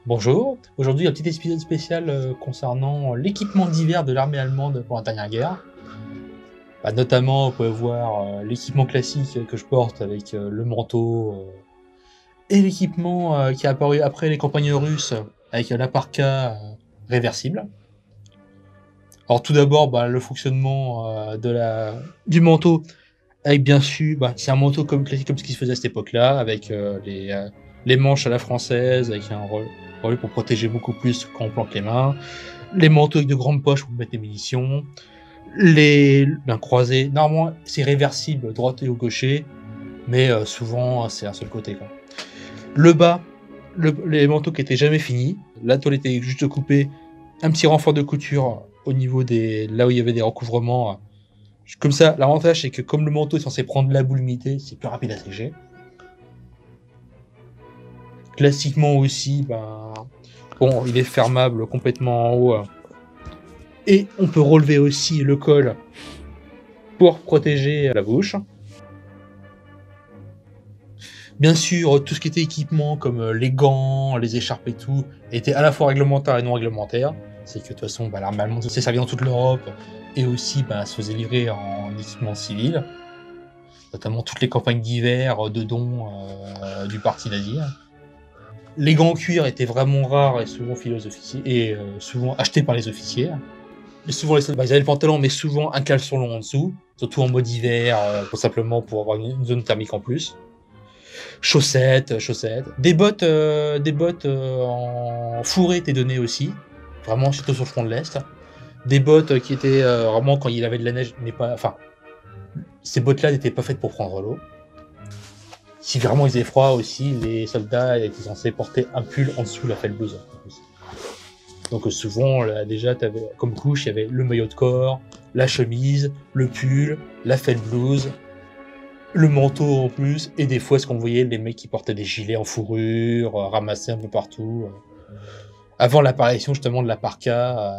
Bonjour, aujourd'hui un petit épisode spécial concernant l'équipement d'hiver de l'armée allemande pour la dernière guerre. Notamment, vous pouvez voir l'équipement classique que je porte avec le manteau et l'équipement qui est apparu après les campagnes russes avec la parka réversible. Alors tout d'abord, le fonctionnement du manteau avec bien sûr, c'est un manteau classique comme ce qui se faisait à cette époque-là, avec les manches à la française, avec un relais pour protéger beaucoup plus quand on planque les mains, les manteaux avec de grandes poches pour mettre des munitions, les croisés. Normalement, c'est réversible droite et au gaucher, mais souvent c'est un seul côté, quoi. Le bas, les manteaux qui étaient jamais finis, la toile était juste coupée, un petit renfort de couture au niveau là où il y avait des recouvrements. Comme ça, l'avantage c'est que comme le manteau est censé prendre la boule limitée, c'est plus rapide à sécher. Classiquement aussi, il est fermable complètement en haut. Et on peut relever aussi le col pour protéger la bouche. Bien sûr, tout ce qui était équipement comme les gants, les écharpes et tout, était à la fois réglementaire et non réglementaire. C'est que de toute façon, l'armée allemande s'est servie dans toute l'Europe et aussi se faisait livrer en équipement civil. Notamment toutes les campagnes d'hiver de dons du parti nazi. Les gants en cuir étaient vraiment rares et souvent filés aux officiers et souvent achetés par les officiers. Et souvent les soldats, ils avaient le pantalon, mais souvent un caleçon long en dessous, surtout en mode hiver, simplement pour avoir une zone thermique en plus. Chaussettes. Des bottes en fourré étaient données aussi, vraiment surtout sur le front de l'Est. Des bottes qui étaient vraiment quand il y avait de la neige, mais pas, enfin, ces bottes-là n'étaient pas faites pour prendre l'eau. Si vraiment il faisait froid aussi, les soldats étaient censés porter un pull en dessous la felle blouse. Donc souvent, là, déjà, comme couche, il y avait le maillot de corps, la chemise, le pull, la felle blouse, le manteau en plus, et des fois, ce qu'on voyait, les mecs qui portaient des gilets en fourrure, ramassés un peu partout. Avant l'apparition justement de la parka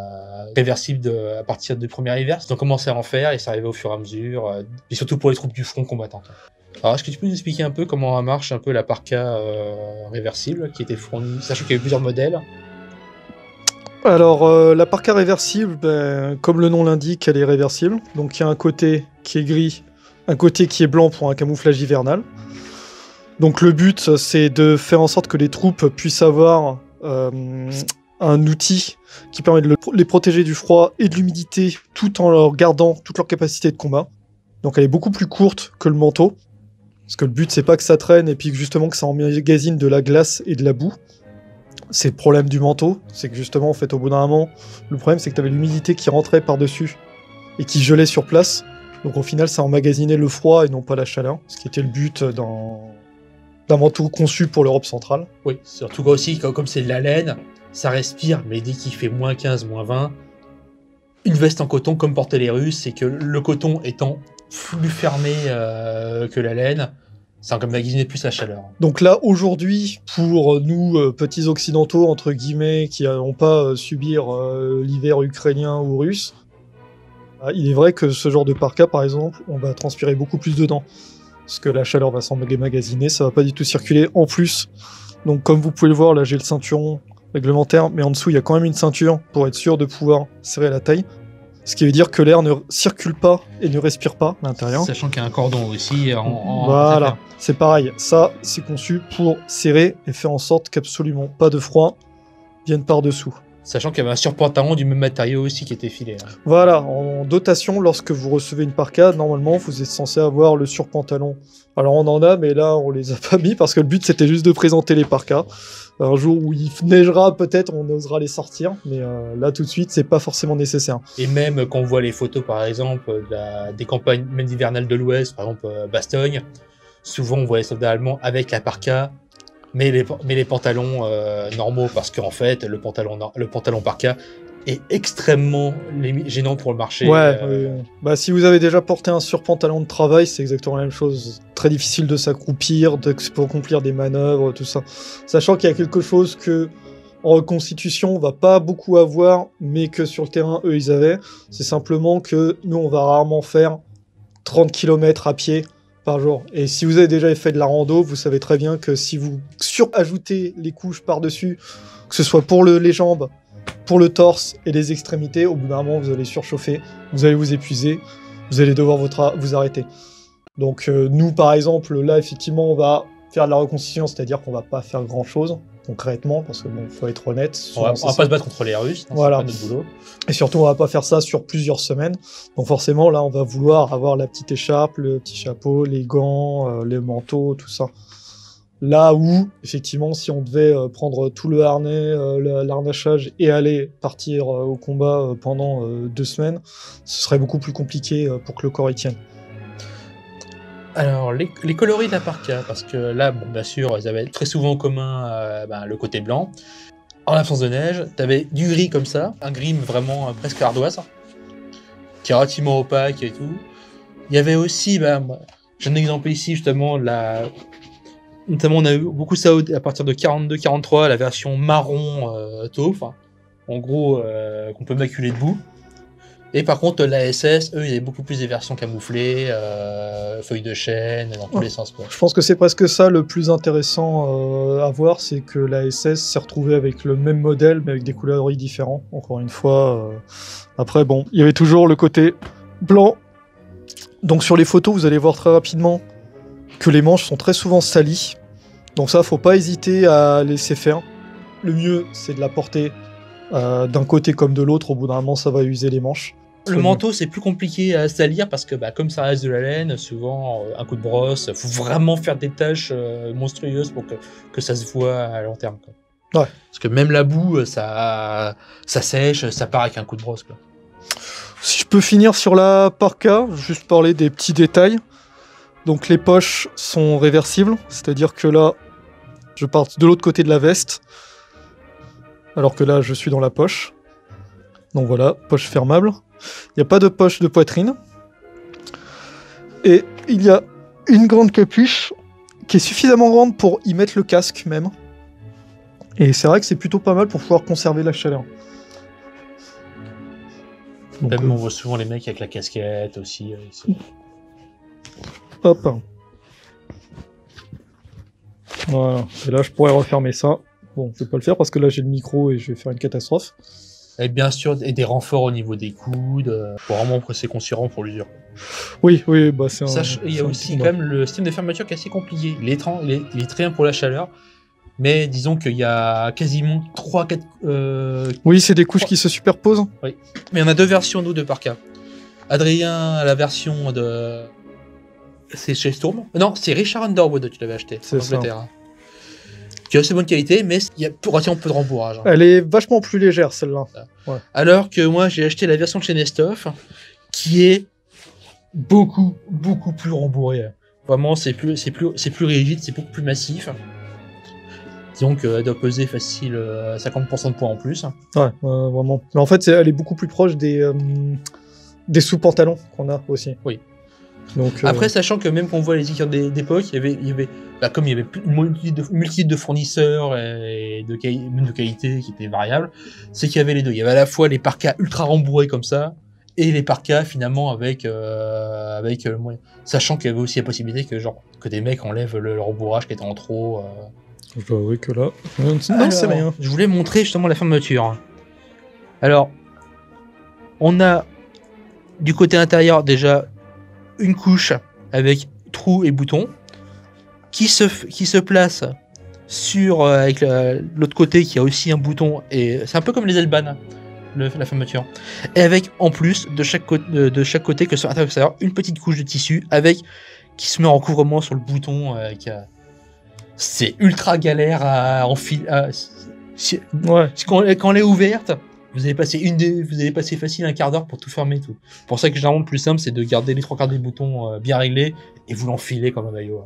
réversible à partir du premier hiver, ils ont commencé à en faire et ça arrivait au fur et à mesure, et surtout pour les troupes du front combattantes. Alors, est-ce que tu peux nous expliquer un peu comment marche un peu la parka réversible qui était fournie, sachant qu'il y avait plusieurs modèles? Alors, la parka réversible, comme le nom l'indique, elle est réversible. Donc, il y a un côté qui est gris, un côté qui est blanc pour un camouflage hivernal. Donc, le but, c'est de faire en sorte que les troupes puissent avoir un outil qui permet de les protéger du froid et de l'humidité tout en leur gardant toute leur capacité de combat. Donc, elle est beaucoup plus courte que le manteau. Parce que le but, c'est pas que ça traîne et puis justement que ça emmagasine de la glace et de la boue. C'est le problème du manteau, c'est que justement, en fait, au bout d'un moment, le problème, c'est que tu avais l'humidité qui rentrait par-dessus et qui gelait sur place. Donc au final, ça emmagasinait le froid et non pas la chaleur, ce qui était le but d'un manteau conçu pour l'Europe centrale. Oui, surtout aussi, comme c'est de la laine, ça respire, mais dès qu'il fait moins 15, moins 20, une veste en coton, comme portaient les Russes, c'est que le coton étant plus fermé que la laine, ça emmagasinait plus la chaleur. Donc là, aujourd'hui, pour nous, petits occidentaux, entre guillemets, qui n'ont pas subir l'hiver ukrainien ou russe, il est vrai que ce genre de parka, par exemple, on va transpirer beaucoup plus dedans. Parce que la chaleur va s'emmagasiner, ça va pas du tout circuler en plus. Donc comme vous pouvez le voir, là j'ai le ceinturon réglementaire, mais en dessous il y a quand même une ceinture pour être sûr de pouvoir serrer la taille. Ce qui veut dire que l'air ne circule pas et ne respire pas à l'intérieur. Sachant qu'il y a un cordon aussi Voilà, c'est pareil. Ça, c'est conçu pour serrer et faire en sorte qu'absolument pas de froid vienne par-dessous. Sachant qu'il y avait un surpantalon du même matériau aussi qui était filé. Voilà, en dotation, lorsque vous recevez une parka, normalement, vous êtes censé avoir le surpantalon. Alors on en a, mais là, on les a pas mis parce que le but, c'était juste de présenter les parkas. Un jour où il neigera, peut-être, on osera les sortir, mais là, tout de suite, c'est pas forcément nécessaire. Et même quand on voit les photos, par exemple, des campagnes même hivernales de l'Ouest, par exemple Bastogne, souvent on voit les soldats allemands avec la parka, mais les pantalons normaux, parce qu'en fait, le pantalon parka est extrêmement gênant pour le marché. Ouais, si vous avez déjà porté un surpantalon de travail, c'est exactement la même chose. Très difficile de s'accroupir, pour accomplir des manœuvres, tout ça. Sachant qu'il y a quelque chose que en reconstitution, on va pas beaucoup avoir, mais que sur le terrain, eux, ils avaient. C'est simplement que nous, on va rarement faire 30 km à pied par jour. Et si vous avez déjà fait de la rando, vous savez très bien que si vous surajoutez les couches par-dessus que ce soit pour les jambes, pour le torse et les extrémités, au bout d'un moment, vous allez surchauffer, vous allez vous épuiser, vous allez devoir vous arrêter. Donc nous, par exemple, là, effectivement, on va faire de la reconstitution, c'est-à-dire qu'on va pas faire grand-chose, concrètement, parce que bon, faut être honnête. On va pas se battre contre les Russes, voilà. C'est pas notre boulot. Et surtout, on va pas faire ça sur plusieurs semaines. Donc forcément, là, on va vouloir avoir la petite écharpe, le petit chapeau, les gants, les manteaux, tout ça. Là où, effectivement, si on devait prendre tout le harnais, l'harnachage et aller partir au combat pendant 2 semaines, ce serait beaucoup plus compliqué pour que le corps y tienne. Alors, les coloris de la parka, parce que là, bon, bien sûr, ils avaient très souvent en commun le côté blanc. En l'absence de neige, t'avais du gris comme ça, un gris vraiment presque ardoise, qui est relativement opaque et tout. Il y avait aussi, j'ai un exemple ici, justement, notamment on a eu beaucoup ça à partir de 42-43, la version marron taupe, en gros, qu'on peut maculer debout. Et par contre, la SS, eux, il y avait beaucoup plus des versions camouflées, feuilles de chêne, dans tous les sens, quoi. Je pense que c'est presque ça le plus intéressant à voir, c'est que la SS s'est retrouvée avec le même modèle, mais avec des coloris différents, encore une fois. Après, bon, il y avait toujours le côté blanc. Donc sur les photos, vous allez voir très rapidement que les manches sont très souvent salies. Donc ça, faut pas hésiter à laisser faire. Le mieux, c'est de la porter d'un côté comme de l'autre. Au bout d'un moment, ça va user les manches. Le manteau, c'est plus compliqué à salir parce que comme ça reste de la laine, souvent un coup de brosse, faut vraiment faire des tâches monstrueuses pour que ça se voit à long terme, quoi. Ouais. Parce que même la boue, ça sèche, ça part avec un coup de brosse, quoi. Si je peux finir sur la parka, juste parler des petits détails. Donc les poches sont réversibles, c'est-à-dire que là, je pars de l'autre côté de la veste, alors que là, je suis dans la poche. Donc voilà, poche fermable. Il n'y a pas de poche de poitrine. Et il y a une grande capuche qui est suffisamment grande pour y mettre le casque même. Et c'est vrai que c'est plutôt pas mal pour pouvoir conserver la chaleur. Donc, même on voit souvent les mecs avec la casquette aussi. Hop. Voilà. Et là, je pourrais refermer ça. Bon, je vais pas le faire parce que là, j'ai le micro et je vais faire une catastrophe. Et bien sûr, et des renforts au niveau des coudes, pour vraiment que c'est considérant pour l'usure. Oui, bah c'est il y a aussi quand même le système de fermeture qui est assez compliqué. Il est très bien pour la chaleur, mais disons qu'il y a quasiment 3-4... Oui, c'est des couches qui se superposent. Oui, mais on a 2 versions, nous, de parka. Adrien a la version de... C'est chez Storm. Non, c'est Richard Underwood que tu l'avais acheté. C'est ça. Qui a assez bonne qualité, mais il y a relativement peu de rembourrage. Elle est vachement plus légère, celle-là. Ouais. Alors que moi, j'ai acheté la version de chez Nestoff, qui est beaucoup plus rembourrée. Vraiment, c'est plus rigide, c'est beaucoup plus massif. Disons qu'elle doit peser facile 50% de poids en plus. Ouais, vraiment. Mais en fait, elle est beaucoup plus proche des sous-pantalons qu'on a aussi. Oui. Donc, après, sachant que même quand on voit les équipes d'époque, il y avait comme il y avait une multitude de fournisseurs et même de qualité qui étaient variables, c'est qu'il y avait les deux. Il y avait à la fois les parkas ultra rembourrés comme ça, et les parkas finalement avec le moyen. Sachant qu'il y avait aussi la possibilité que des mecs enlèvent le rembourrage qui était en trop. Je dois avouer que là, non, c'est rien. Je voulais montrer justement la fermeture. Alors, on a du côté intérieur déjà une couche avec trou et bouton qui se place sur avec l'autre côté qui a aussi un bouton, et c'est un peu comme les Elban, la fermeture, et avec en plus de chaque côté que sur l'intérieur une petite couche de tissu qui se met en recouvrement sur le bouton. C'est ultra galère à enfiler. Ouais. Quand elle est ouverte, vous allez passer facile un quart d'heure pour tout fermer, tout. C'est pour ça que généralement le plus simple, c'est de garder les 3/4 des boutons bien réglés et vous l'enfilez comme un maillot.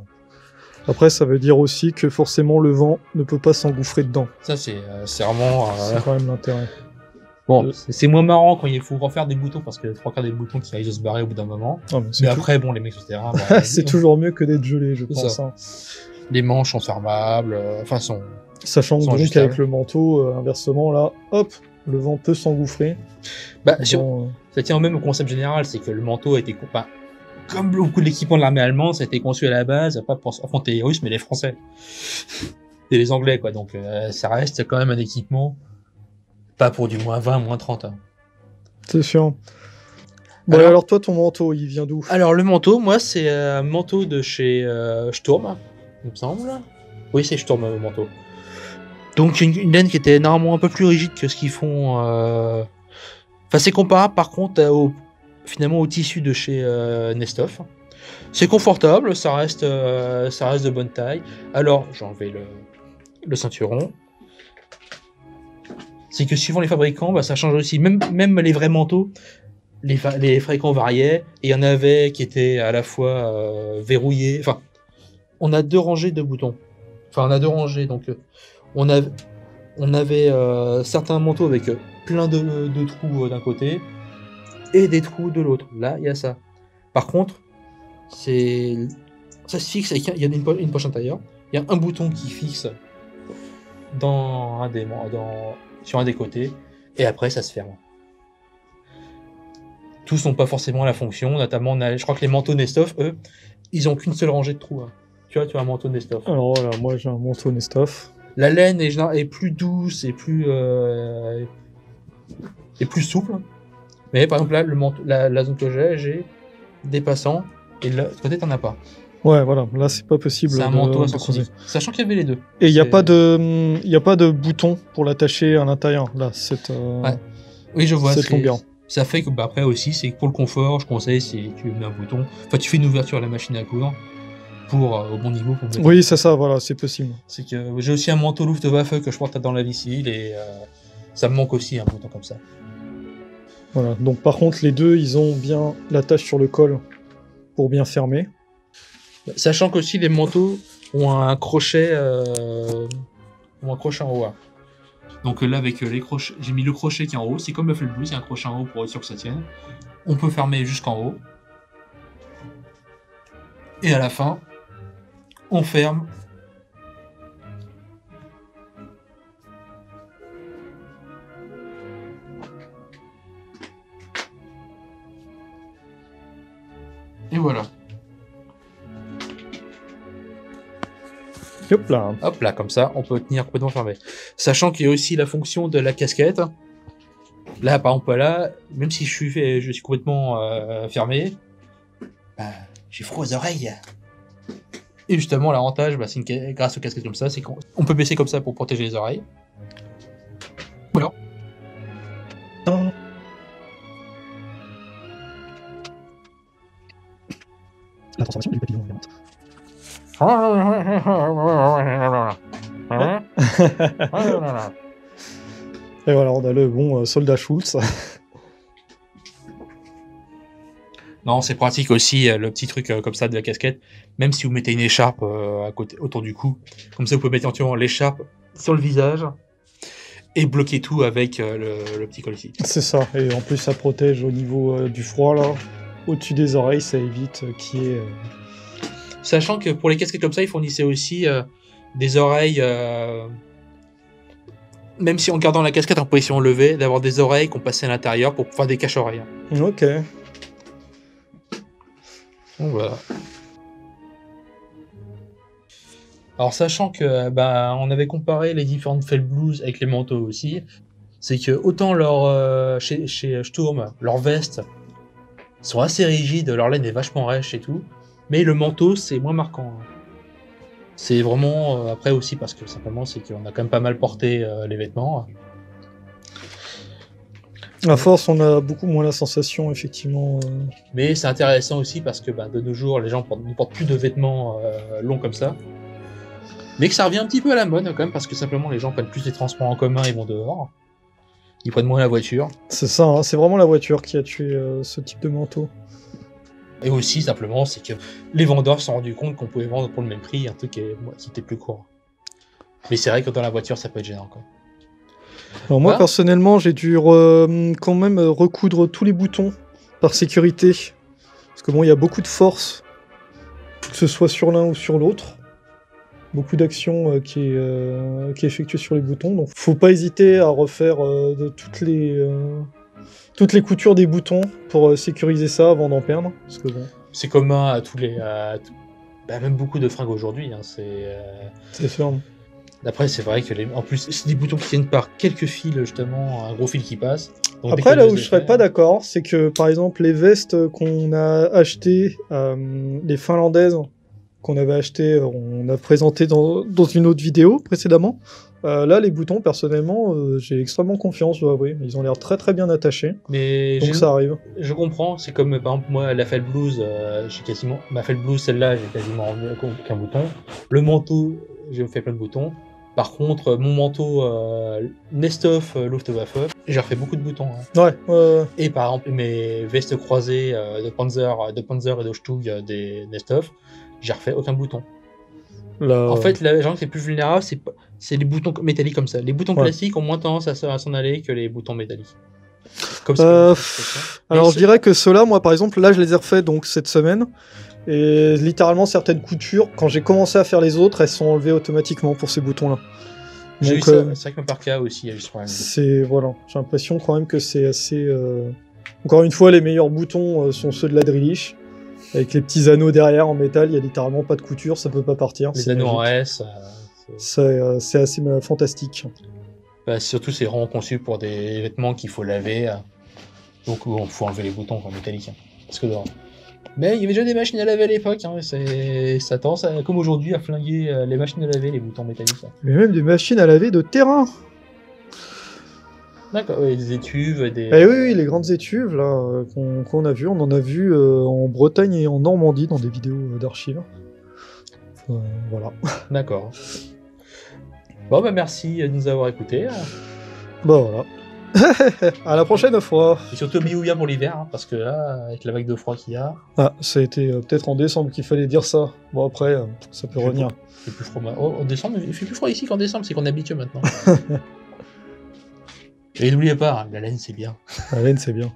Après, ça veut dire aussi que forcément le vent ne peut pas s'engouffrer dedans. Ça, c'est vraiment. C'est quand même l'intérêt. Bon, c'est moins marrant quand il faut refaire des boutons parce que les 3/4 des boutons qui risquent de se barrer au bout d'un moment. Ah, mais après, bon, les mecs, etc. C'est toujours mieux que d'être gelé, je pense. Hein. Les manches sont fermables, Sachant que donc avec le manteau, inversement, là, hop, le vent peut s'engouffrer. Ça tient même au concept général, c'est que le manteau a été comme beaucoup de l'équipement de l'armée allemande, ça a été conçu à la base, pas pour affronter les Russes, mais les Français. les Anglais, quoi. Donc ça reste quand même un équipement, pas pour du -20, -30. Hein. C'est sûr. Bon, alors toi, ton manteau, il vient d'où? Alors le manteau, moi, c'est un manteau de chez Sturm, il me semble. Oui, c'est Sturm, le manteau. Donc une laine qui était normalement un peu plus rigide que ce qu'ils font. Enfin, c'est comparable par contre finalement au tissu de chez Nestoff. C'est confortable, ça reste de bonne taille. Alors, j'ai enlevé le ceinturon. C'est que suivant les fabricants, bah, ça change aussi. Même les vrais manteaux, les fabricants variaient. Et il y en avait qui étaient à la fois verrouillés. Enfin, on a 2 rangées de boutons. Enfin, on a 2 rangées. Donc, on avait certains manteaux avec plein de trous d'un côté et des trous de l'autre. Là, il y a ça. Par contre, ça se fixe avec il y a une poche intérieure. Il y a un bouton qui fixe sur un des côtés et après ça se ferme. Tous n'ont pas forcément la fonction, notamment je crois que les manteaux Nestoff, eux, ils ont qu'une seule rangée de trous. Hein. Tu vois un manteau Nestoff. Alors voilà, moi j'ai un manteau Nestoff. La laine est plus douce et plus souple. Mais par exemple là, la zone que j'ai des passants et là, peut-être t'en as pas. Ouais, voilà, là c'est pas possible. C'est un manteau à sens unique. Sachant qu'il y avait les deux. Et il n'y a pas de bouton pour l'attacher à l'intérieur, là, ouais. Oui, je vois. Cette longueur. Ça fait que après aussi, c'est pour le confort, je conseille, si tu mets un bouton. Enfin, tu fais une ouverture à la machine à coudre pour au bon niveau. Oui, c'est ça, voilà, c'est possible. C'est que j'ai aussi un manteau Luftwaffe que je porte dans la Vicile et ça me manque aussi un bouton comme ça. Voilà, donc par contre, les deux, ils ont bien l'attache sur le col pour bien fermer. Sachant qu'aussi les manteaux ont un crochet en haut. Hein. Donc là, avec les crochets, j'ai mis le crochet qui est en haut. C'est comme le Felblouse, il y a un crochet en haut pour être sûr que ça tienne. On peut fermer jusqu'en haut. Et à la fin, on ferme. Et voilà. Hop là, comme ça, on peut tenir complètement fermé. Sachant qu'il y a aussi la fonction de la casquette. Là, par exemple, là, même si je suis complètement fermé, j'ai froid aux oreilles. Et justement, l'avantage, c'est grâce aux casquettes comme ça, c'est qu'on peut baisser comme ça pour protéger les oreilles. Voilà. La transformation du papillon, évidemment. Et voilà, on a le bon soldat Schultz. Non, c'est pratique aussi, le petit truc comme ça de la casquette. Même si vous mettez une écharpe à côté, autour du cou, comme ça vous pouvez mettre entièrement l'écharpe sur le visage et bloquer tout avec le petit col ici. C'est ça, et en plus ça protège au niveau du froid là. Au-dessus des oreilles, ça évite qu'il y ait... Sachant que pour les casquettes comme ça, ils fournissaient aussi des oreilles, même si en gardant la casquette en position levée, d'avoir des oreilles qu'on passait à l'intérieur pour faire des cache-oreilles. Ok. Donc voilà. Alors sachant que on avait comparé les différentes Felblouse avec les manteaux aussi, c'est que autant chez Sturm, leurs vestes sont assez rigides, leur laine est vachement rêche et tout, mais le manteau c'est moins marquant. C'est vraiment après aussi parce que simplement c'est qu'on a quand même pas mal porté les vêtements. À force, on a beaucoup moins la sensation, effectivement. Mais c'est intéressant aussi parce que de nos jours, les gens ne portent plus de vêtements longs comme ça. Mais que ça revient un petit peu à la mode quand même, parce que simplement les gens prennent plus les transports en commun, ils vont dehors. Ils prennent moins la voiture. C'est ça, hein, c'est vraiment la voiture qui a tué ce type de manteau. Et aussi, simplement, c'est que les vendeurs se sont rendus compte qu'on pouvait vendre pour le même prix un truc qui était plus court. Mais c'est vrai que dans la voiture, ça peut être gênant, quoi. Alors moi, personnellement, j'ai dû quand même recoudre tous les boutons par sécurité. Parce que bon, il y a beaucoup de force, que ce soit sur l'un ou sur l'autre. Beaucoup d'action qui est effectuée sur les boutons. Donc faut pas hésiter à refaire toutes les coutures des boutons pour sécuriser ça avant d'en perdre. Parce que bon. C'est commun à tous les... même beaucoup de fringues aujourd'hui. Hein, c'est sûr. Après, c'est vrai que en plus, c'est des boutons qui tiennent par quelques fils, justement, un gros fil qui passe. Donc, Après, dès là que où je serais pas d'accord, c'est que par exemple, les vestes qu'on a achetées, les finlandaises qu'on avait achetées, on a présenté dans une autre vidéo précédemment. Là, les boutons, personnellement, j'ai extrêmement confiance, je dois avouer. Ils ont l'air très très bien attachés. Mais Donc ça arrive. je comprends, c'est comme par exemple moi la Fell Blues, j'ai quasiment ma Fell Blues celle-là j'ai quasiment enlevé aucun bouton. Le manteau j'ai fait plein de boutons. Par contre mon manteau Nestov Luftwaffe j'ai refait beaucoup de boutons. Hein. Ouais. Et par exemple mes vestes croisées de Panzer et de Stug des Nestov, j'ai refait aucun bouton. Là... En fait la gens qui est plus vulnérable c'est les boutons métalliques comme ça. Les boutons classiques ont moins tendance à s'en aller que les boutons métalliques. Comme alors je dirais que ceux-là, moi par exemple, là je les ai refaits donc cette semaine. Et littéralement certaines coutures, quand j'ai commencé à faire les autres, elles sont enlevées automatiquement pour ces boutons-là. J'ai eu ça, c'est vrai que mon parka aussi il y a juste c'est voilà, j'ai l'impression quand même que c'est assez. Encore une fois, les meilleurs boutons sont ceux de la Drillich. Avec les petits anneaux derrière en métal, il y a littéralement pas de couture, ça peut pas partir. Les anneaux en S. C'est assez fantastique. Bah, surtout, c'est vraiment conçu pour des vêtements qu'il faut laver. Donc, il faut enlever les boutons métalliques. Hein, parce que, mais il y avait déjà des machines à laver à l'époque. Hein, ça tendance, comme aujourd'hui, à flinguer les machines à laver, les boutons métalliques. Hein. Il y a même des machines à laver de terrain. D'accord, oui, des étuves. Oui, les grandes étuves là, qu'on a vues. On en a vu en Bretagne et en Normandie dans des vidéos d'archives. Voilà. D'accord. Bon, bah merci de nous avoir écoutés. Bah voilà. À la prochaine fois. Et surtout, habillez-vous bien pour l'hiver, hein, parce que là, avec la vague de froid qu'il y a. Ah, ça a été peut-être en décembre qu'il fallait dire ça. Bon, après, ça peut revenir. Il fait plus froid. En décembre, il fait plus froid ici qu'en décembre, c'est qu'on est habitué maintenant. Et n'oubliez pas, la laine, c'est bien. La laine, c'est bien.